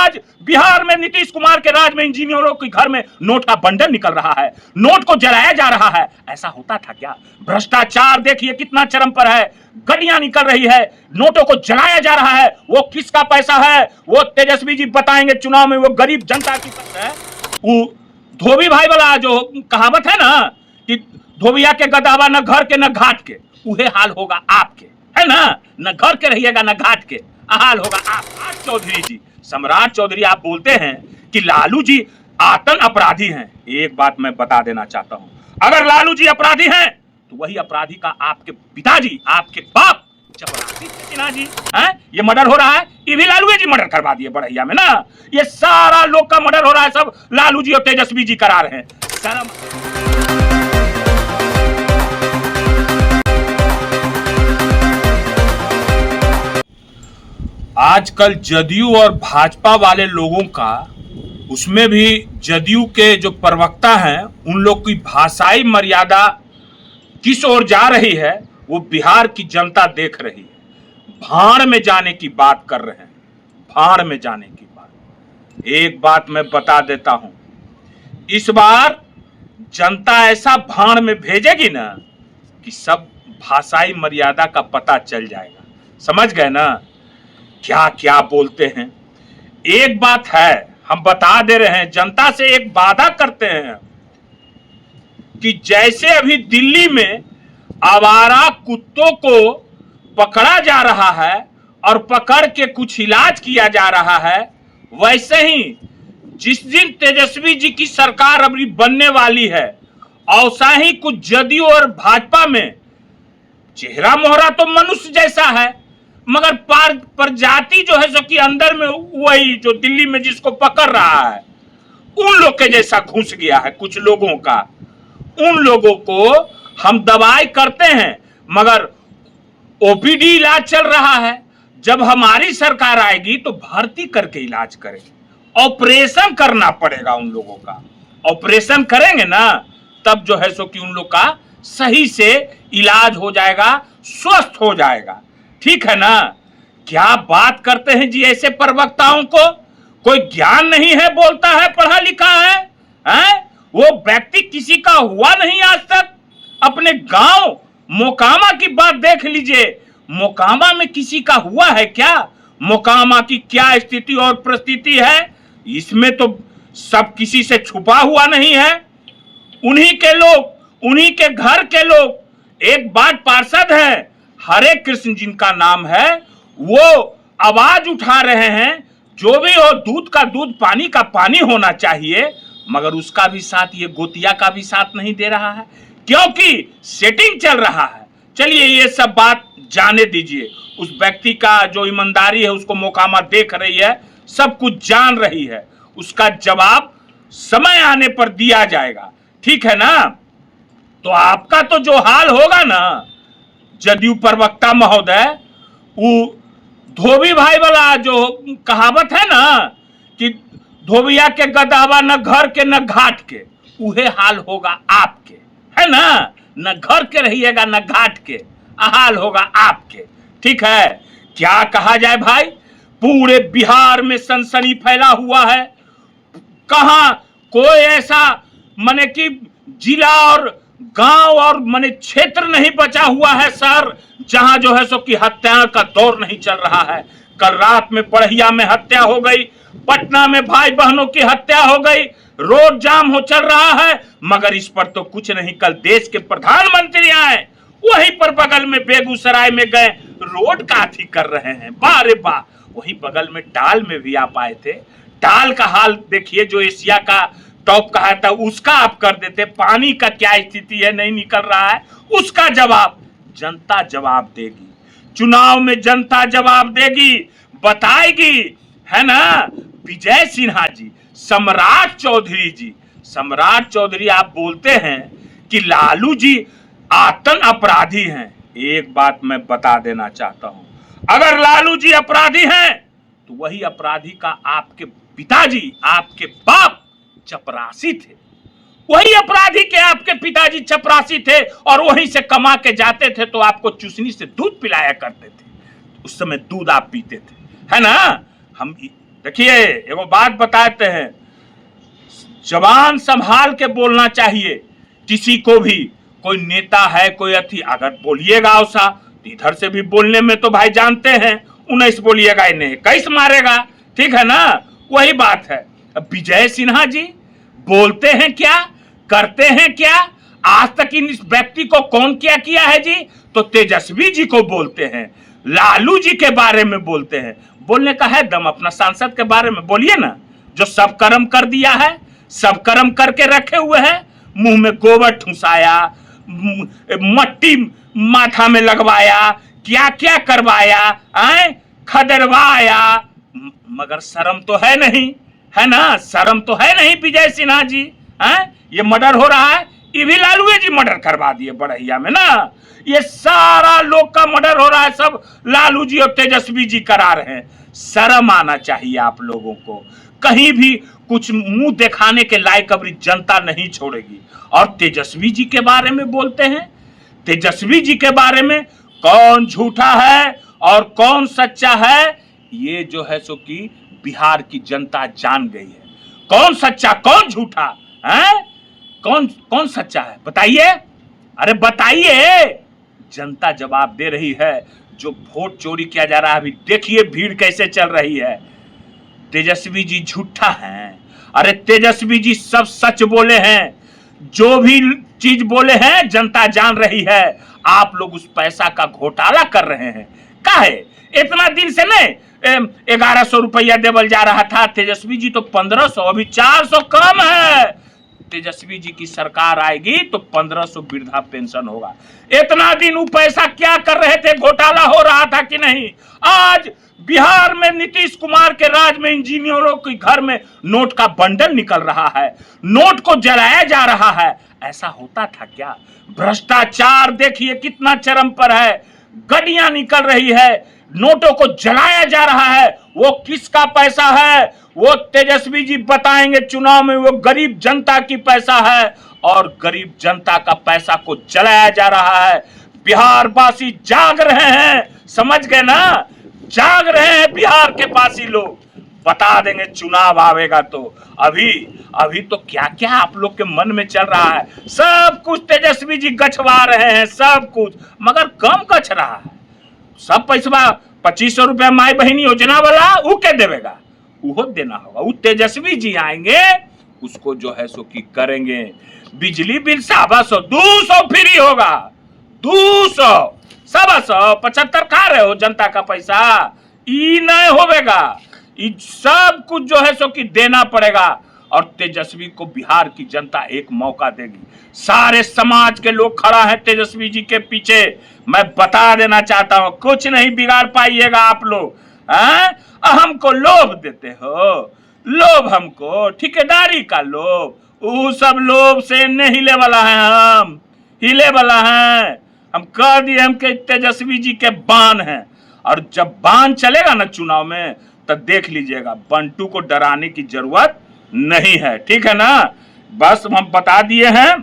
आज बिहार में नीतीश कुमार के राज में इंजीनियरों के घर में नोट का बंडल निकल रहा है, नोट को जलाया जा रहा है। ऐसा होता था क्या? भ्रष्टाचार देखिए कितना चरम पर है, गड्डियां निकल रही है, नोटों को जलाया जा रहा है। वो किसका पैसा है? वो तेजस्वी जी बताएंगे चुनाव में, वो गरीब जनता की पैसा है। वो धोबी भाई वाला जो कहावत है ना कि धोबिया के गदावा न घर के न घाट के, उहे हाल होगा आपके, है ना? न घर के रहिएगा न घाट के, हाल होगा आप। चौधरी जी, सम्राट चौधरी, आप बोलते हैं कि लालू जी आतंक अपराधी हैं। एक बात मैं बता देना चाहता हूं, अगर लालू जी अपराधी हैं तो वही अपराधी का आपके पिताजी, आपके बाप चपरासी सिन्हा जी हैं। ये मर्डर हो रहा है, ये भी लालू जी मर्डर करवा दिए बड़ैया में ना। ये सारा लोग का मर्डर हो रहा है, सब लालू जी और तेजस्वी जी करा रहे हैं। आजकल जदयू और भाजपा वाले लोगों का, उसमें भी जदयू के जो प्रवक्ता हैं, उन लोग की भाषाई मर्यादा किस ओर जा रही है वो बिहार की जनता देख रही है। भाड़ में जाने की बात कर रहे हैं, भाड़ में जाने की बात। एक बात मैं बता देता हूं, इस बार जनता ऐसा भाड़ में भेजेगी ना कि सब भाषाई मर्यादा का पता चल जाएगा। समझ गए ना क्या क्या बोलते हैं? एक बात है, हम बता दे रहे हैं, जनता से एक वादा करते हैं कि जैसे अभी दिल्ली में आवारा कुत्तों को पकड़ा जा रहा है और पकड़ के कुछ इलाज किया जा रहा है, वैसे ही जिस दिन तेजस्वी जी की सरकार अभी बनने वाली है, औसा ही कुछ जदयू और भाजपा में चेहरा मोहरा तो मनुष्य जैसा है, मगर प्रजाति जो है सो कि अंदर में वही जो दिल्ली में जिसको पकड़ रहा है उन लोग के जैसा घुस गया है कुछ लोगों का। उन लोगों को हम दवाई करते हैं, मगर ओपीडी इलाज चल रहा है। जब हमारी सरकार आएगी तो भर्ती करके इलाज करेंगे, ऑपरेशन करना पड़ेगा उन लोगों का। ऑपरेशन करेंगे ना तब जो है सो कि उन लोग का सही से इलाज हो जाएगा, स्वस्थ हो जाएगा। ठीक है ना? क्या बात करते हैं जी ऐसे प्रवक्ताओं को? कोई ज्ञान नहीं है, बोलता है पढ़ा लिखा है, हैं? वो व्यक्ति किसी का हुआ नहीं आज तक। अपने गांव मोकामा की बात देख लीजिए, मोकामा में किसी का हुआ है क्या? मोकामा की क्या स्थिति और परिस्थिति है, इसमें तो सब किसी से छुपा हुआ नहीं है। उन्हीं के लोग, उन्हीं के घर के लोग, एक बात पार्षद है हरे कृष्ण जिनका नाम है, वो आवाज उठा रहे हैं जो भी हो दूध का दूध, पानी का पानी होना चाहिए, मगर उसका भी साथ, ये गोतिया का भी साथ नहीं दे रहा है क्योंकि सेटिंग चल रहा है। चलिए ये सब बात जाने दीजिए, उस व्यक्ति का जो ईमानदारी है उसको मोकामा देख रही है, सब कुछ जान रही है, उसका जवाब समय आने पर दिया जाएगा। ठीक है ना? तो आपका तो जो हाल होगा ना जदयू प्रवक्ता महोदय, वो धोबी भाई वाला जो कहावत है ना कि धोबिया के गदावा न घर के न घाट के, उहे हाल होगा आपके, है ना? न घर के रहिएगा न घाट के, हाल होगा आपके। ठीक है? क्या कहा जाए भाई, पूरे बिहार में सनसनी फैला हुआ है। कहां कोई ऐसा माने कि जिला और गांव और माने क्षेत्र नहीं बचा हुआ है सर, जहां जो है सो कि हत्या का दौर नहीं चल रहा है। कल रात में पड़हिया में हत्या हो गई, पटना में भाई बहनों की हत्या हो गई, रोड जाम हो चल रहा है, मगर इस पर तो कुछ नहीं। कल देश के प्रधानमंत्री आए, वहीं पर बगल में बेगूसराय में गए, रोड का अथी कर रहे हैं, बारे बा। वहीं बगल में टाल में भी आप आए थे, टाल का हाल देखिए, जो एशिया का टॉप कहा था उसका आप कर देते। पानी का क्या स्थिति है, नहीं निकल रहा है, उसका जवाब जनता जवाब देगी। चुनाव में जनता जवाब देगी, बताएगी, है ना? विजय सिन्हा जी, सम्राट चौधरी जी, सम्राट चौधरी आप बोलते हैं कि लालू जी आतंक अपराधी हैं। एक बात मैं बता देना चाहता हूं, अगर लालू जी अपराधी हैं तो वही अपराधी का आपके पिताजी, आपके बाप चपरासी थे। वही अपराधी के आपके पिताजी चपरासी थे और वहीं से कमा के जाते थे तो आपको चूसनी से दूध पिलाया करते थे। उस समय दूध आप पीते थे, है ना? हम देखिए एगो बात बताते हैं, जबान संभाल के बोलना चाहिए। किसी को भी कोई नेता है कोई अथी अगर बोलिएगा ऐसा तो इधर से भी बोलने में तो भाई जानते हैं 19 बोलिएगा इन्हें 21 मारेगा, ठीक है ना। वही बात है। अब विजय सिन्हा जी बोलते हैं क्या, करते हैं क्या, आज तक इन इस व्यक्ति को कौन क्या किया है जी। तो तेजस्वी जी को बोलते हैं, लालू जी के बारे में बोलते हैं। बोलने का है दम, अपना सांसद के बारे में बोलिए ना, जो सब कर्म कर दिया है, सब कर्म करके रखे हुए हैं। मुंह में गोबर ठुसाया, मट्टी माथा में लगवाया, क्या क्या करवाया, खदरवाया, मगर शर्म तो है नहीं, है ना, शर्म तो है नहीं विजय सिन्हा जी। ये मर्डर हो रहा है, ये भी लालू जी मर्डर करवा दिए बड़हिया में ना। ये सारा लोग का मर्डर हो रहा है, सब लालू जी और तेजस्वी जी करा रहे हैं। शर्म आना चाहिए आप लोगों को। कहीं भी कुछ मुंह दिखाने के लायक अभी जनता नहीं छोड़ेगी। और तेजस्वी जी के बारे में बोलते हैं, तेजस्वी जी के बारे में कौन झूठा है और कौन सच्चा है, ये जो है सो कि बिहार की जनता जान गई है। कौन सच्चा कौन झूठा है, कौन कौन सच्चा है बताइए, अरे बताइए। जनता जवाब दे रही है। जो वोट चोरी किया जा रहा है अभी देखिए भीड़ कैसे चल रही है। तेजस्वी जी झूठा हैं, अरे तेजस्वी जी सब सच बोले हैं। जो भी चीज बोले हैं जनता जान रही है। आप लोग उस पैसा का घोटाला कर रहे हैं। काहे इतना दिन से नहीं 1100 रुपया देवल जा रहा था, तेजस्वी जी तो 1500, अभी 400 कम है। तेजस्वी जी की सरकार आएगी तो 1500 वृद्धा पेंशन होगा। इतना दिन वो पैसा क्या कर रहे थे, घोटाला हो रहा था कि नहीं। आज बिहार में नीतीश कुमार के राज में इंजीनियरों के घर में नोट का बंडल निकल रहा है, नोट को जलाया जा रहा है। ऐसा होता था क्या। भ्रष्टाचार देखिए कितना चरम पर है, गड्डियां निकल रही है, नोटों को जलाया जा रहा है। वो किसका पैसा है वो तेजस्वी जी बताएंगे चुनाव में। वो गरीब जनता की पैसा है और गरीब जनता का पैसा को जलाया जा रहा है। बिहार वासी जाग रहे हैं, समझ गए ना, जाग रहे हैं बिहार के वासी लोग। बता देंगे चुनाव आवेगा तो। अभी तो क्या क्या आप लोग के मन में चल रहा है, सब कुछ तेजस्वी जी गछवा रहे हैं, सब कुछ, मगर कम गछ रहा है। सब पैसा 2500 रुपया माई बहनी योजना वाला वो क्या देवेगा, वो देना होगा। वो तेजस्वी जी आएंगे उसको जो है सो की करेंगे। बिजली बिल 200 फ्री होगा, 200 75 खा रहे हो जनता का पैसा, ई नहीं होवेगा। ये सब कुछ जो है सो कि देना पड़ेगा। और तेजस्वी को बिहार की जनता एक मौका देगी। सारे समाज के लोग खड़ा है तेजस्वी जी के पीछे। मैं बता देना चाहता हूं कुछ नहीं बिगाड़ पाइएगा आप लोग। हमको लोभ देते हो, लोभ हमको ठेकेदारी का लोभ, वो सब लोभ से नहीं हिले वाला है। हम हिले वाला है, हम कह दिए हम के तेजस्वी जी के बाण हैं। और जब बाण चलेगा ना चुनाव में तो देख लीजिएगा, बंटू को डराने की जरूरत नहीं है, ठीक है ना। बस हम बता दिए हैं।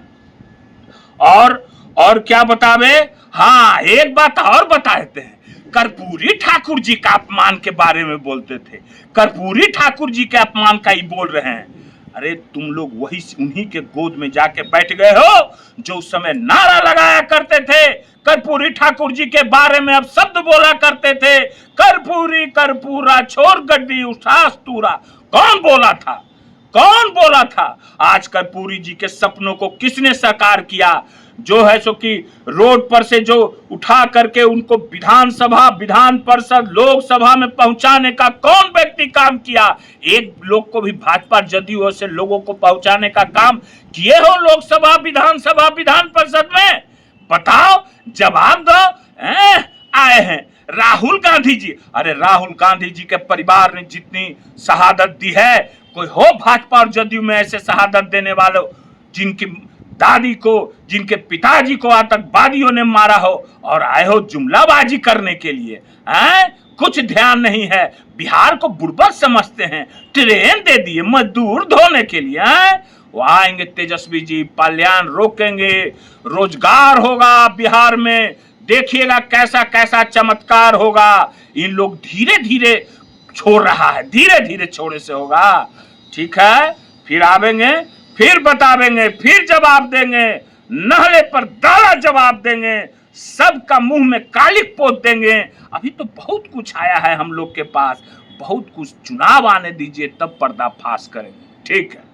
और क्या बतावे, हाँ एक बात और बता देते हैं। कर्पूरी ठाकुर जी का अपमान के बारे में बोलते थे, कर्पूरी ठाकुर जी के अपमान का ही बोल रहे हैं। अरे तुम लोग वही उन्हीं के गोद में जाके बैठ गए हो जो उस समय नारा लगाया करते थे। कर्पूरी ठाकुर जी के बारे में अब शब्द बोला करते थे, कर्पूरी कर्पूरा छोड़ गड्डी उठा तूरा। कौन बोला था, कौन बोला था। आज कर्पूरी जी के सपनों को किसने साकार किया, जो है सो कि रोड पर से जो उठा करके उनको विधानसभा, विधान परिषद, लोकसभा में पहुंचाने का कौन व्यक्ति काम किया। एक लोग को भी भाजपा जदयू से लोगों को पहुंचाने का काम किए हो लोकसभा, विधानसभा, विधान परिषद में, बताओ, जवाब दो। आए हैं राहुल गांधी जी। अरे राहुल गांधी जी के परिवार ने जितनी शहादत दी है, कोई हो भाजपा और जदयू में ऐसे शहादत देने वालों जिनकी दादी को, जिनके पिताजी को आतंकवादियों ने मारा हो और आए हो जुमलाबाजी करने के लिए। कुछ ध्यान नहीं है, बिहार को बुड़बक समझते हैं। ट्रेन दे दिए मजदूर धोने के लिए। वो आएंगे तेजस्वी जी, पलायन रोकेंगे, रोजगार होगा बिहार में, देखिएगा कैसा कैसा चमत्कार होगा। इन लोग धीरे धीरे छोड़ रहा है, धीरे धीरे छोड़ने से होगा। ठीक है, फिर आवेंगे, फिर बतावेंगे, फिर जवाब देंगे, नहले पर दाला जवाब देंगे, सबका मुंह में कालिक पोत देंगे। अभी तो बहुत कुछ आया है हम लोग के पास, बहुत कुछ। चुनाव आने दीजिए तब पर्दाफाश करेंगे। ठीक है।